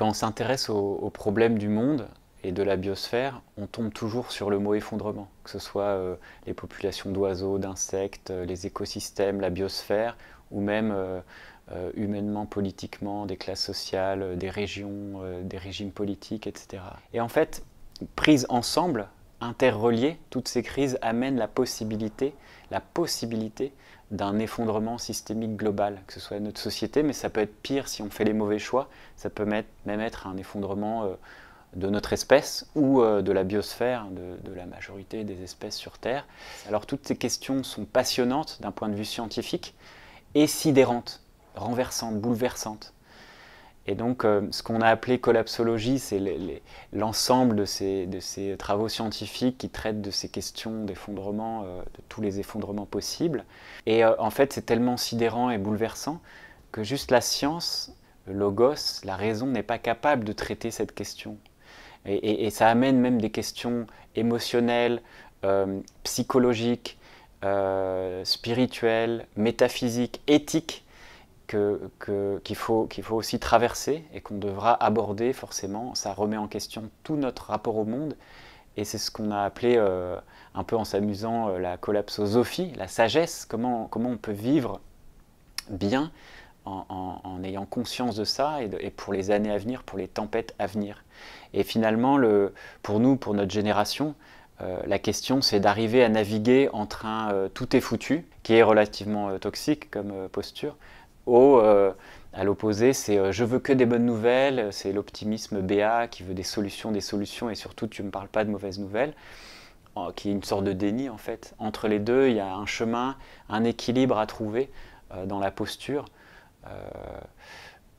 Quand on s'intéresse aux problèmes du monde et de la biosphère, on tombe toujours sur le mot effondrement, que ce soit les populations d'oiseaux, d'insectes, les écosystèmes, la biosphère, ou même humainement, politiquement, des classes sociales, des régions, des régimes politiques, etc. Et en fait, prises ensemble, interreliées, toutes ces crises amènent la possibilité d'un effondrement systémique global, que ce soit notre société, mais ça peut être pire si on fait les mauvais choix, ça peut même être un effondrement de notre espèce ou de la biosphère, de la majorité des espèces sur Terre. Alors toutes ces questions sont passionnantes d'un point de vue scientifique et sidérantes, renversantes, bouleversantes. Et donc, ce qu'on a appelé collapsologie, c'est l'ensemble de ces travaux scientifiques qui traitent de ces questions d'effondrement, de tous les effondrements possibles. Et en fait, c'est tellement sidérant et bouleversant que juste la science, le logos, la raison n'est pas capable de traiter cette question. Et ça amène même des questions émotionnelles, psychologiques, spirituelles, métaphysiques, éthiques, qu'il faut aussi traverser et qu'on devra aborder forcément. Ça remet en question tout notre rapport au monde et c'est ce qu'on a appelé, un peu en s'amusant, la collapsosophie, la sagesse, comment on peut vivre bien en ayant conscience de ça et pour les années à venir, pour les tempêtes à venir. Et finalement, pour nous, pour notre génération, la question c'est d'arriver à naviguer entre un tout est foutu, qui est relativement toxique comme posture, à l'opposé, c'est je veux que des bonnes nouvelles, c'est l'optimisme béat qui veut des solutions et surtout tu ne me parles pas de mauvaises nouvelles, qui est une sorte de déni en fait. Entre les deux, il y a un chemin, un équilibre à trouver dans la posture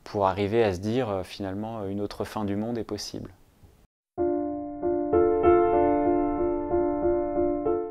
pour arriver à se dire finalement une autre fin du monde est possible.